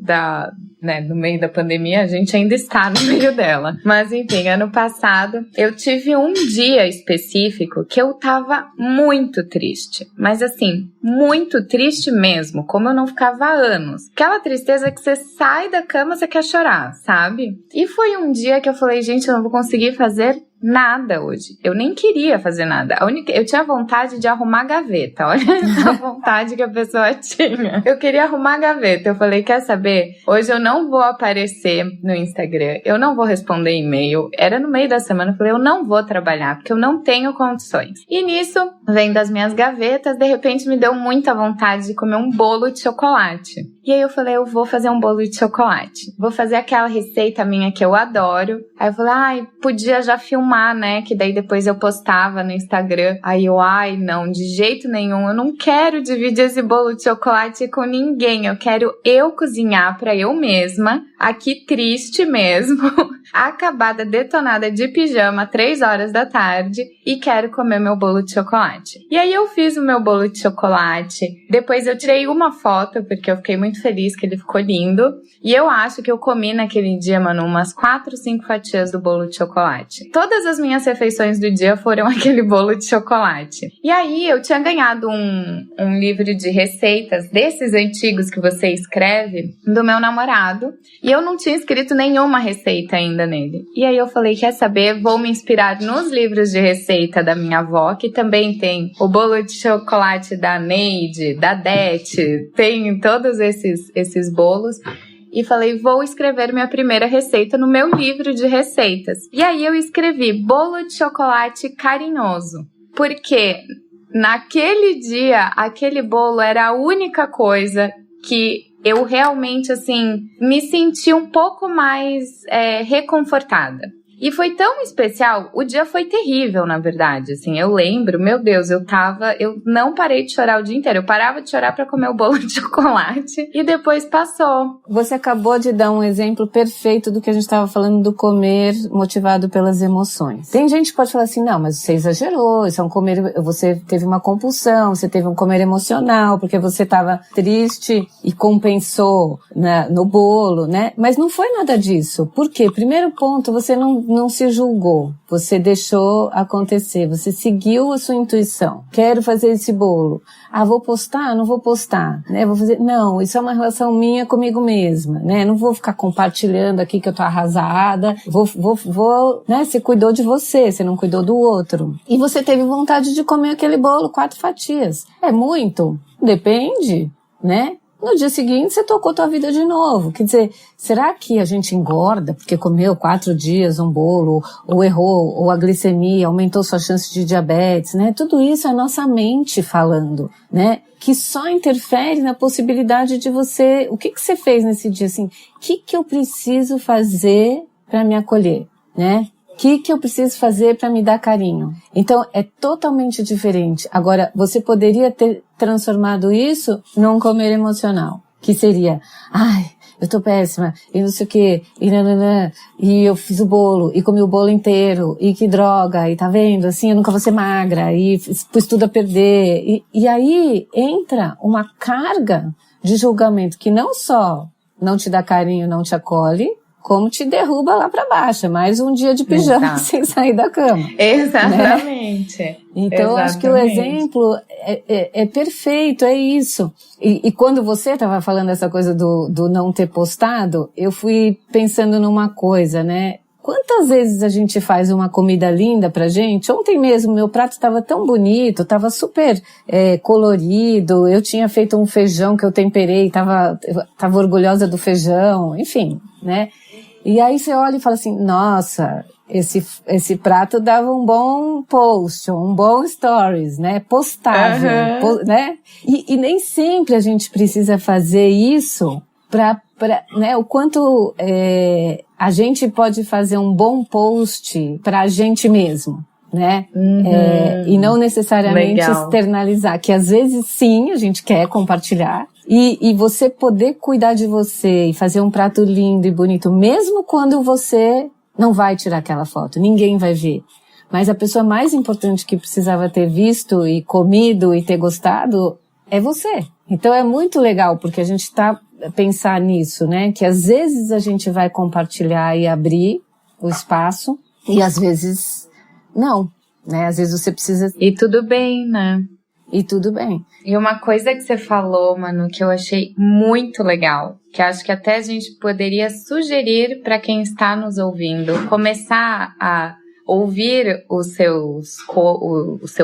né, no meio da pandemia, a gente ainda está no meio dela. Mas enfim, ano passado eu tive um dia específico que eu tava muito triste. Mas assim, muito triste mesmo, como eu não ficava há anos. Aquela tristeza que você sai da cama, você quer chorar, sabe? E foi um dia que eu falei, gente, eu não vou conseguir fazer nada hoje. Eu nem queria fazer nada. Eu tinha vontade de arrumar a gaveta. Olha a vontade que a pessoa tinha. Eu queria arrumar a gaveta. Eu falei, quer saber? Hoje eu não vou aparecer no Instagram. Eu não vou responder e-mail. Era no meio da semana. Eu falei, eu não vou trabalhar, porque eu não tenho condições. E nisso, vem das minhas gavetas, de repente me deu muita vontade de comer um bolo de chocolate. E aí eu falei, eu vou fazer um bolo de chocolate. Vou fazer aquela receita minha que eu adoro. Aí eu falei, podia já filmar, né? Que daí depois eu postava no Instagram. Aí eu, não, de jeito nenhum. Eu não quero dividir esse bolo de chocolate com ninguém. Eu quero eu cozinhar pra eu mesma, aqui triste mesmo, acabada, detonada de pijama, 3 horas da tarde, e quero comer meu bolo de chocolate. E aí eu fiz o meu bolo de chocolate. Depois eu tirei uma foto, porque eu fiquei muito feliz que ele ficou lindo. E eu acho que eu comi naquele dia, Manu, umas 4, 5 fatias do bolo de chocolate. Todas as minhas refeições do dia foram aquele bolo de chocolate. E aí eu tinha ganhado um livro de receitas desses antigos que você escreve, do meu namorado. E eu não tinha escrito nenhuma receita ainda nele. E aí eu falei, quer saber? Vou me inspirar nos livros de receita da minha avó, que também tem o bolo de chocolate da Neide, da Dete, tem todos esses bolos. E falei, vou escrever minha primeira receita no meu livro de receitas. E aí eu escrevi bolo de chocolate carinhoso. Porque naquele dia, aquele bolo era a única coisa que eu realmente, assim, me senti um pouco mais reconfortada. E foi tão especial, o dia foi terrível, na verdade, assim, eu lembro, meu Deus, eu não parei de chorar o dia inteiro, eu parava de chorar pra comer o bolo de chocolate e depois passou. Você acabou de dar um exemplo perfeito do que a gente estava falando do comer motivado pelas emoções. Tem gente que pode falar assim, não, mas você exagerou, isso é um comer, você teve uma compulsão, você teve um comer emocional, porque você estava triste e compensou no bolo, né? Mas não foi nada disso. Por quê? Primeiro ponto, você não se julgou, você deixou acontecer, você seguiu a sua intuição. Quero fazer esse bolo. Vou postar? Não vou postar, né? Vou fazer, não, isso é uma relação minha comigo mesma, né? Não vou ficar compartilhando aqui que eu tô arrasada. Vou, né? Você cuidou de você não cuidou do outro. E você teve vontade de comer aquele bolo, 4 fatias. É muito? Depende, né? No dia seguinte, você tocou tua vida de novo. Quer dizer, será que a gente engorda porque comeu 4 dias um bolo, ou errou, ou a glicemia aumentou sua chance de diabetes, né? Tudo isso é a nossa mente falando, né? Que só interfere na possibilidade de você... O que você fez nesse dia, assim? O que eu preciso fazer para me acolher, né? O que eu preciso fazer para me dar carinho? Então, é totalmente diferente. Agora, você poderia ter transformado isso num comer emocional, que seria, eu tô péssima, e não sei o quê, e eu fiz o bolo, e comi o bolo inteiro, e que droga, e tá vendo, assim, eu nunca vou ser magra, e pus tudo a perder. E aí entra uma carga de julgamento que não só não te dá carinho, não te acolhe, como te derruba lá pra baixo. É mais um dia de pijama sem sair da cama. Exatamente. Né? Então, acho que o exemplo é perfeito, é isso. E quando você estava falando essa coisa do não ter postado, eu fui pensando numa coisa, né? Quantas vezes a gente faz uma comida linda pra gente? Ontem mesmo, meu prato estava tão bonito, estava super colorido, eu tinha feito um feijão que eu temperei, tava orgulhosa do feijão, enfim, né? E aí você olha e fala assim, nossa, esse prato dava um bom post, um bom stories, né? Postável, né? E nem sempre a gente precisa fazer isso né? O quanto a gente pode fazer um bom post pra gente mesmo, né? E não necessariamente externalizar, que às vezes sim, a gente quer compartilhar. E você poder cuidar de você e fazer um prato lindo e bonito, mesmo quando você não vai tirar aquela foto, ninguém vai ver. Mas a pessoa mais importante que precisava ter visto e comido e ter gostado é você. Então é muito legal, porque a gente tá pensar nisso, né? Que às vezes a gente vai compartilhar e abrir o espaço e às vezes não, né? Às vezes você precisa... E tudo bem, né? E tudo bem. E uma coisa que você falou, Manu, que eu achei muito legal, que acho que até a gente poderia sugerir para quem está nos ouvindo, começar a ouvir o seu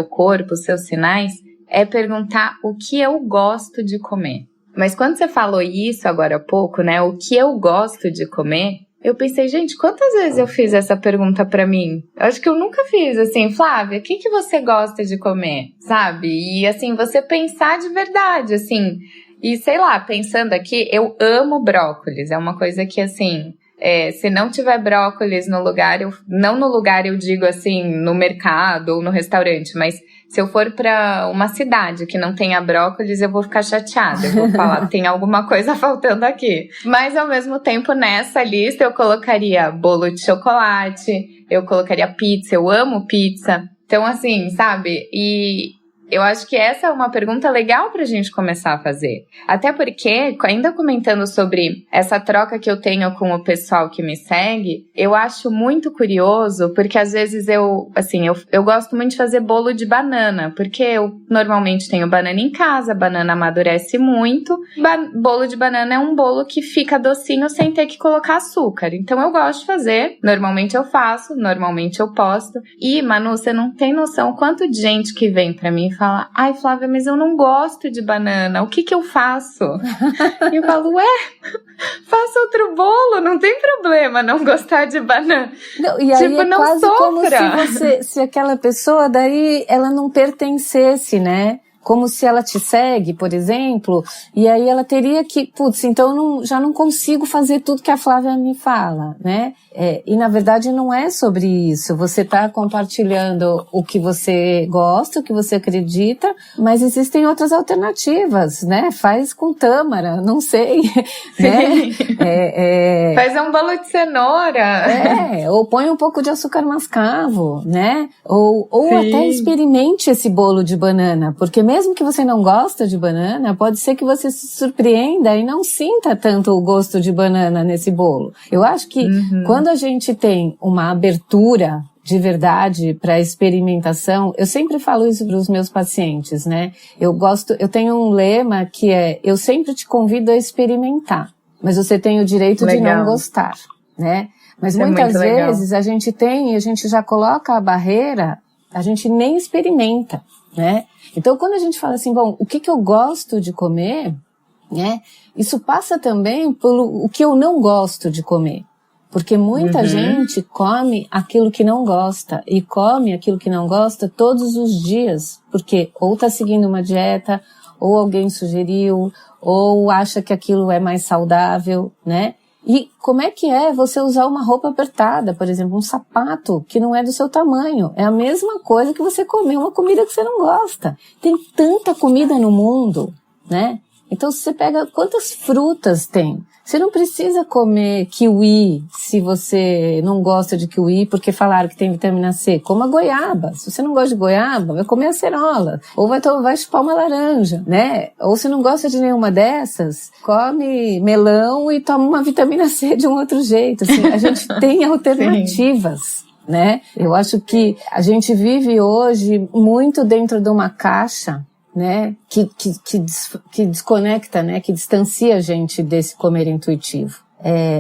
corpo, os seus sinais, é perguntar o que eu gosto de comer. Mas quando você falou isso agora há pouco, né, o que eu gosto de comer, eu pensei, gente, quantas vezes eu fiz essa pergunta pra mim? Eu acho que eu nunca fiz, assim, Flávia, o que você gosta de comer, sabe? E, assim, você pensar de verdade, assim, e sei lá, pensando aqui, eu amo brócolis, é uma coisa que, assim, se não tiver brócolis no lugar, não no lugar eu digo, assim, no mercado ou no restaurante, mas se eu for pra uma cidade que não tenha brócolis, eu vou ficar chateada. Eu vou falar, tem alguma coisa faltando aqui. Mas, ao mesmo tempo, nessa lista, eu colocaria bolo de chocolate, eu colocaria pizza, eu amo pizza. Então, assim, sabe? E eu acho que essa é uma pergunta legal pra gente começar a fazer. Até porque, ainda comentando sobre essa troca que eu tenho com o pessoal que me segue, eu acho muito curioso, porque às vezes eu gosto muito de fazer bolo de banana, porque eu normalmente tenho banana em casa, a banana amadurece muito. Bolo de banana é um bolo que fica docinho sem ter que colocar açúcar. Então eu gosto de fazer, normalmente eu faço, normalmente eu posto. E, Manu, você não tem noção quanto de gente que vem pra mim e fala, ai, Flávia, mas eu não gosto de banana, o que eu faço? E eu falo, faça outro bolo, não tem problema não gostar de banana. Não, e aí é não quase sofra. Como se aquela pessoa daí, ela não pertencesse, né? Como se ela te segue, por exemplo, e aí ela teria que, então já não consigo fazer tudo que a Flávia me fala, né? E na verdade não é sobre isso. Você está compartilhando o que você gosta, o que você acredita, mas existem outras alternativas, né? Faz com tâmara, não sei, né? Faz um bolo de cenoura. Ou põe um pouco de açúcar mascavo, né? Ou até experimente esse bolo de banana, porque mesmo que você não gosta de banana, pode ser que você se surpreenda e não sinta tanto o gosto de banana nesse bolo. Eu acho que quando a gente tem uma abertura de verdade para experimentação, eu sempre falo isso para os meus pacientes, né? Eu tenho um lema que é, eu sempre te convido a experimentar, mas você tem o direito de não gostar, né? Mas muitas vezes a gente já coloca a barreira, a gente nem experimenta, né? Então, quando a gente fala assim, bom, o que eu gosto de comer, né? Isso passa também pelo o que eu não gosto de comer. Porque muita gente come aquilo que não gosta, e come aquilo que não gosta todos os dias, porque ou tá seguindo uma dieta, ou alguém sugeriu, ou acha que aquilo é mais saudável, né? E como é que você usar uma roupa apertada, por exemplo, um sapato que não é do seu tamanho? É a mesma coisa que você comer uma comida que você não gosta. Tem tanta comida no mundo, né? Então, se você pega quantas frutas tem, você não precisa comer kiwi se você não gosta de kiwi porque falaram que tem vitamina C. Coma goiaba. Se você não gosta de goiaba, vai comer acerola. Ou vai chupar uma laranja, né? Ou se não gosta de nenhuma dessas, come melão e toma uma vitamina C de um outro jeito. Assim, a gente tem alternativas. Né? Eu acho que a gente vive hoje muito dentro de uma caixa, né, que desconecta, né, que distancia a gente desse comer intuitivo.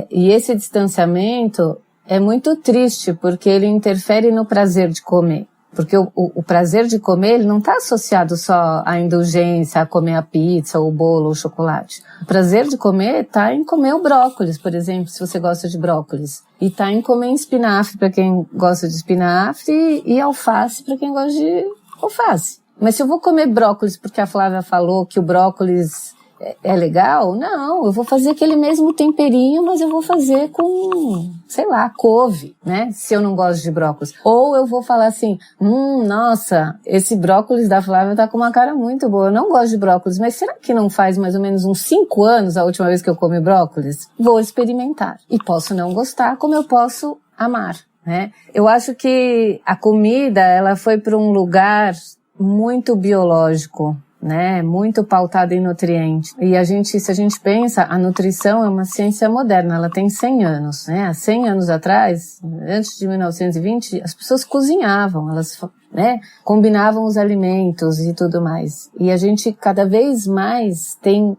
E esse distanciamento é muito triste, porque ele interfere no prazer de comer. Porque o prazer de comer, ele não está associado só à indulgência, a comer a pizza, ou o bolo, ou o chocolate. O prazer de comer está em comer o brócolis, por exemplo, se você gosta de brócolis. E está em comer espinafre para quem gosta de espinafre, e alface para quem gosta de alface. Mas se eu vou comer brócolis porque a Flávia falou que o brócolis é legal, não, eu vou fazer aquele mesmo temperinho, mas eu vou fazer com, sei lá, couve, né? Se eu não gosto de brócolis. Ou eu vou falar assim, nossa, esse brócolis da Flávia tá com uma cara muito boa. Eu não gosto de brócolis, mas será que não faz mais ou menos uns 5 anos a última vez que eu comi brócolis? Vou experimentar. E posso não gostar, como eu posso amar, né? Eu acho que a comida, ela foi para um lugar muito biológico, né? Muito pautada em nutrientes. E se a gente pensa, a nutrição é uma ciência moderna, ela tem 100 anos, né? Há 100 anos atrás, antes de 1920, as pessoas cozinhavam, elas, né, combinavam os alimentos e tudo mais. E a gente cada vez mais tem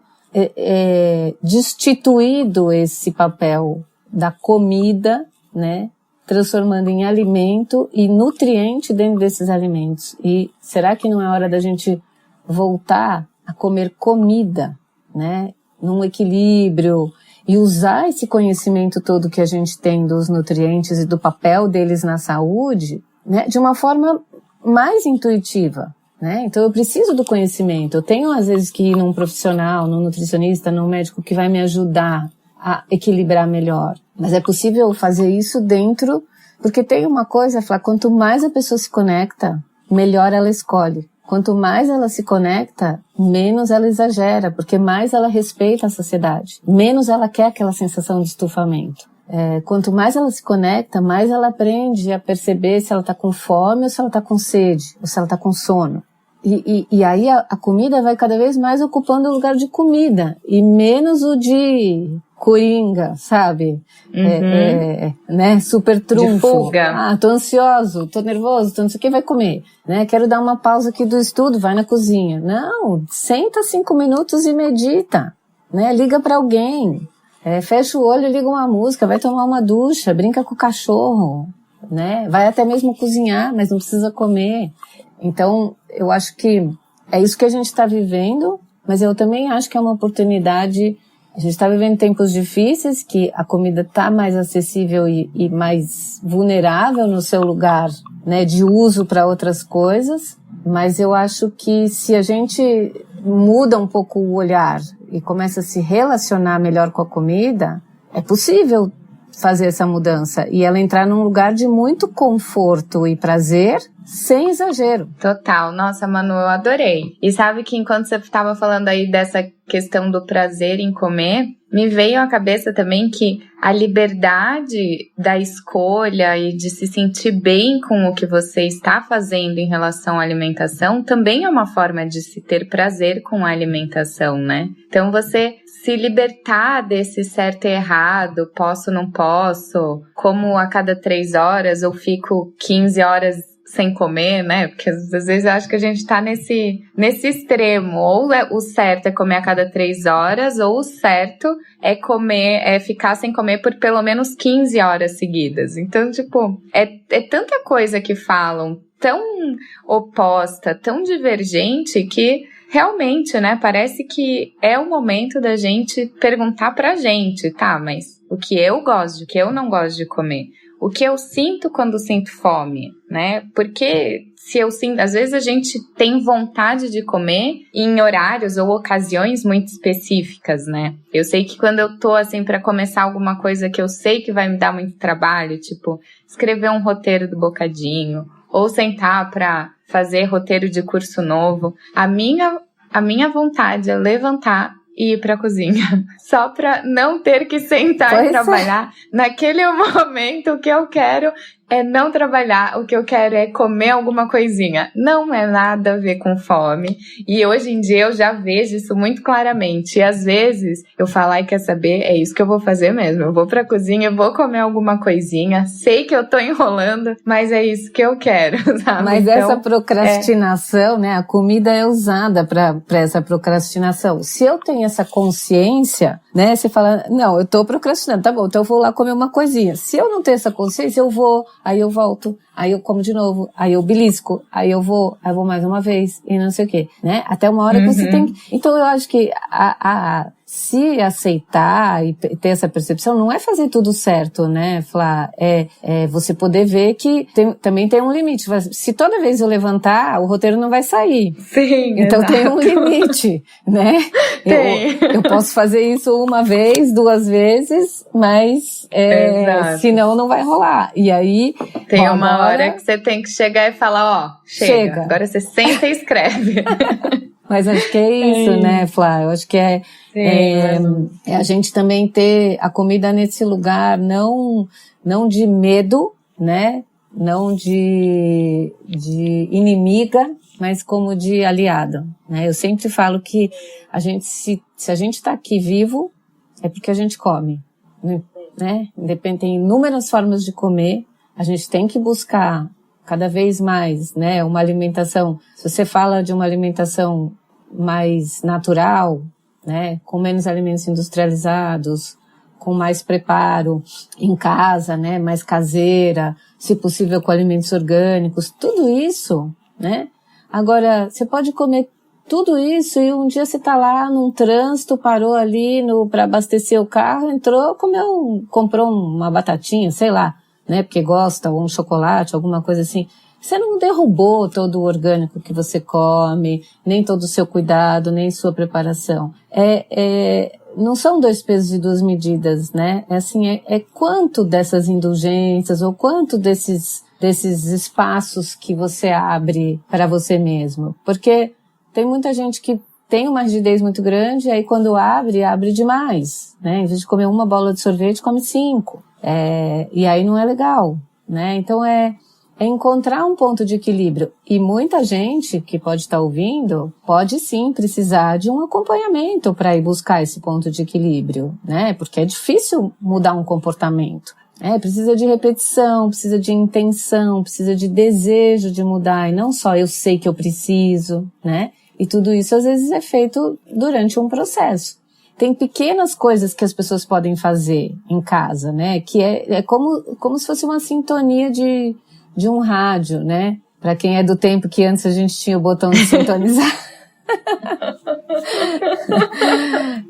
destituído esse papel da comida, né, transformando em alimento e nutriente dentro desses alimentos. E será que não é hora da gente voltar a comer comida, né, num equilíbrio, e usar esse conhecimento todo que a gente tem dos nutrientes e do papel deles na saúde, né, de uma forma mais intuitiva, né? Então eu preciso do conhecimento. Eu tenho às vezes que ir num profissional, num nutricionista, num médico que vai me ajudar a equilibrar melhor. Mas é possível fazer isso dentro, porque tem uma coisa, Flá, quanto mais a pessoa se conecta, melhor ela escolhe. Quanto mais ela se conecta, menos ela exagera, porque mais ela respeita a sociedade, menos ela quer aquela sensação de estufamento. Quanto mais ela se conecta, mais ela aprende a perceber se ela está com fome ou se ela está com sede, ou se ela está com sono. E aí a comida vai cada vez mais ocupando o lugar de comida, e menos o de coringa, sabe? Né? Super trunfo. De fuga. Ah, tô ansioso, tô nervoso, tô não sei o que, vai comer. Né? Quero dar uma pausa aqui do estudo, vai na cozinha. Não, senta 5 minutos e medita. Né? Liga pra alguém. Fecha o olho, liga uma música, vai tomar uma ducha, brinca com o cachorro. Né? Vai até mesmo cozinhar, mas não precisa comer. Então, eu acho que é isso que a gente está vivendo, mas eu também acho que é uma oportunidade. A gente está vivendo tempos difíceis, que a comida está mais acessível e mais vulnerável no seu lugar, né, de uso para outras coisas, mas eu acho que se a gente muda um pouco o olhar e começa a se relacionar melhor com a comida, é possível fazer essa mudança e ela entrar num lugar de muito conforto e prazer, sem exagero. Total. Nossa, Manu, eu adorei. E sabe que enquanto você estava falando aí dessa questão do prazer em comer, me veio à cabeça também que a liberdade da escolha e de se sentir bem com o que você está fazendo em relação à alimentação também é uma forma de se ter prazer com a alimentação, né? Então você se libertar desse certo e errado, posso, não posso, como a cada 3 horas eu fico 15 horas sem comer, né? Porque às vezes eu acho que a gente tá nesse extremo. Ou o certo é comer a cada 3 horas, ou o certo é ficar sem comer por pelo menos 15 horas seguidas. Então, tipo, é tanta coisa que falam, tão oposta, tão divergente, que realmente, né, parece que é o momento da gente perguntar pra gente, tá, mas o que eu gosto, o que eu não gosto de comer? O que eu sinto quando sinto fome, né? Porque se eu sinto, às vezes a gente tem vontade de comer em horários ou ocasiões muito específicas, né? Eu sei que quando eu tô assim pra começar alguma coisa que eu sei que vai me dar muito trabalho, tipo escrever um roteiro do Bocadinho, ou sentar pra fazer roteiro de curso novo, a minha vontade é levantar e ir pra cozinha, só pra não ter que sentar e trabalhar. Naquele momento, o que eu quero é não trabalhar, o que eu quero é comer alguma coisinha. Não é nada a ver com fome. E hoje em dia eu já vejo isso muito claramente. E às vezes eu falo, ai, quer saber? É isso que eu vou fazer mesmo. Eu vou pra cozinha, vou comer alguma coisinha. Sei que eu tô enrolando, mas é isso que eu quero, sabe? Mas então, essa procrastinação, né? A comida é usada pra essa procrastinação. Se eu tenho essa consciência, né? Você fala, não, eu tô procrastinando, tá bom, então eu vou lá comer uma coisinha. Se eu não tenho essa consciência, eu vou, aí eu volto, aí eu como de novo, aí eu belisco, aí eu vou mais uma vez, e não sei o quê, né? Até uma hora que você tem que... Então eu acho que se aceitar e ter essa percepção, não é fazer tudo certo, né, Flá? É você poder ver que também tem um limite. Se toda vez eu levantar, o roteiro não vai sair. Sim, então exato. Tem um limite, né? Eu posso fazer isso 1 vez, 2 vezes, mas senão não vai rolar. E aí... Tem uma hora que você tem que chegar e falar, ó, chega. Agora você senta e escreve. Mas acho que é isso, né, Flá? Eu acho que é a gente também ter a comida nesse lugar, não de medo, né? Não de inimiga, mas como de aliado, né? Eu sempre falo que se a gente está aqui vivo, é porque a gente come, né? Tem inúmeras formas de comer, a gente tem que buscar cada vez mais, né? Uma alimentação, se você fala de uma alimentação mais natural, né? Com menos alimentos industrializados, com mais preparo em casa, né? Mais caseira, se possível com alimentos orgânicos, tudo isso, né? Agora, você pode comer tudo isso e um dia você tá lá num trânsito, parou ali para abastecer o carro, entrou, comprou uma batatinha, sei lá, né? Porque gosta, ou um chocolate, alguma coisa assim. Você não derrubou todo o orgânico que você come, nem todo o seu cuidado, nem sua preparação. Não são 2 pesos e 2 medidas, né? É quanto dessas indulgências ou quanto desses espaços que você abre para você mesmo. Porque tem muita gente que tem uma rigidez muito grande, e aí quando abre demais, né? Em vez de comer uma bola de sorvete, come 5. E aí não é legal, né? Então é encontrar um ponto de equilíbrio. E muita gente que pode estar ouvindo, pode sim precisar de um acompanhamento para ir buscar esse ponto de equilíbrio, né? Porque é difícil mudar um comportamento. Precisa de repetição, precisa de intenção, precisa de desejo de mudar, e não só eu sei que eu preciso, né? E tudo isso às vezes é feito durante um processo. Tem pequenas coisas que as pessoas podem fazer em casa, né? Que é como se fosse uma sintonia de um rádio, né? Para quem é do tempo que antes a gente tinha o botão de sintonizar.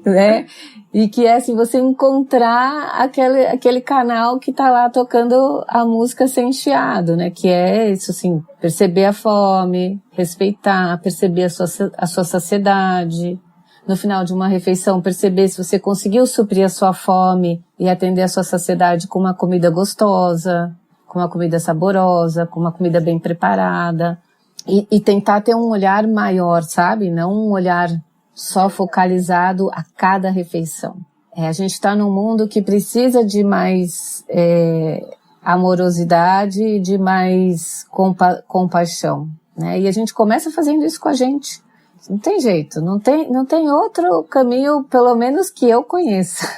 Né? E que é assim, você encontrar aquele canal que tá lá tocando a música sem chiado, né? Que é isso, assim, perceber a fome, respeitar, perceber a sua saciedade. No final de uma refeição, perceber se você conseguiu suprir a sua fome e atender a sua saciedade com uma comida gostosa, com uma comida saborosa, com uma comida bem preparada. E tentar ter um olhar maior, sabe? Não um olhar só focalizado a cada refeição. A gente está num mundo que precisa de mais amorosidade, de mais compaixão, né? E a gente começa fazendo isso com a gente. Não tem jeito, não tem outro caminho, pelo menos que eu conheça.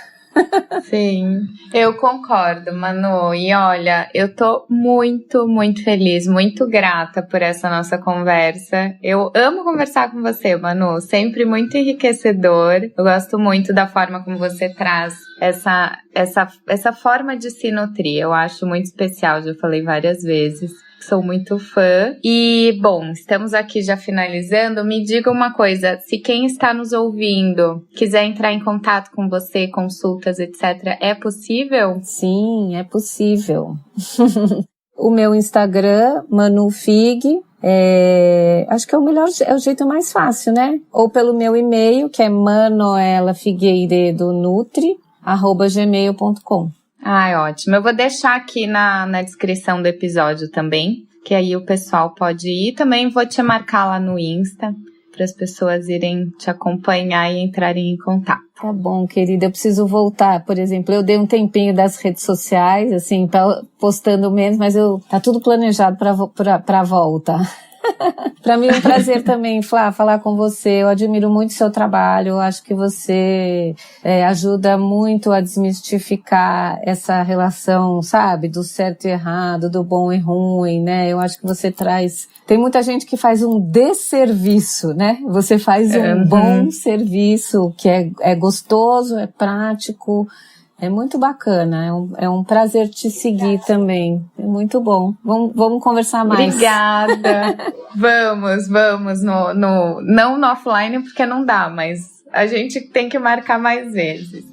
Sim, eu concordo, Manu. E olha, eu tô muito, muito feliz, muito grata por essa nossa conversa. Eu amo conversar com você, Manu, sempre muito enriquecedor. Eu gosto muito da forma como você traz essa forma de se nutrir. Eu acho muito especial, já falei várias vezes. Sou muito fã. E, bom, estamos aqui já finalizando. Me diga uma coisa, se quem está nos ouvindo quiser entrar em contato com você, consultas, etc., é possível? Sim, é possível. O meu Instagram, ManuFig, acho que é o jeito mais fácil, né? Ou pelo meu e-mail, que é manoelafigueiredonutri@gmail.com. Ai, ótimo. Eu vou deixar aqui na descrição do episódio também, que aí o pessoal pode ir. Também vou te marcar lá no Insta, para as pessoas irem te acompanhar e entrarem em contato. Tá bom, querida. Eu preciso voltar. Por exemplo, eu dei um tempinho das redes sociais, assim, postando menos, mas tá tudo planejado pra volta. Para mim é um prazer também, Flá, falar com você. Eu admiro muito o seu trabalho. Eu acho que você ajuda muito a desmistificar essa relação, sabe, do certo e errado, do bom e ruim, né? Eu acho que você traz... Tem muita gente que faz um desserviço, né? Você faz um bom serviço, que é gostoso, é prático. É muito bacana, é um prazer te seguir também, é muito bom. Vamos conversar mais. Obrigada. Vamos, não no offline porque não dá, mas a gente tem que marcar mais vezes.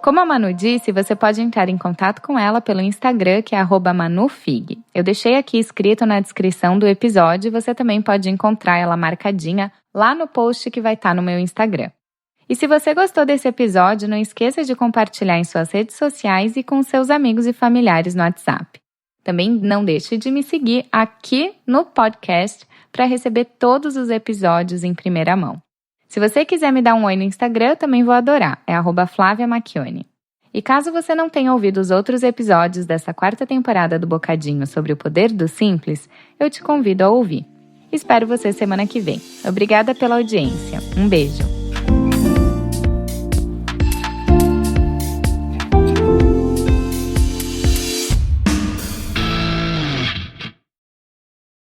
Como a Manu disse, você pode entrar em contato com ela pelo Instagram, que é @manufig. Eu deixei aqui escrito na descrição do episódio e você também pode encontrar ela marcadinha lá no post que vai estar no meu Instagram. E se você gostou desse episódio, não esqueça de compartilhar em suas redes sociais e com seus amigos e familiares no WhatsApp. Também não deixe de me seguir aqui no podcast para receber todos os episódios em primeira mão. Se você quiser me dar um oi no Instagram, eu também vou adorar. É @FláviaMacchione. E caso você não tenha ouvido os outros episódios dessa 4ª temporada do Bocadinho sobre o poder do simples, eu te convido a ouvir. Espero você semana que vem. Obrigada pela audiência. Um beijo.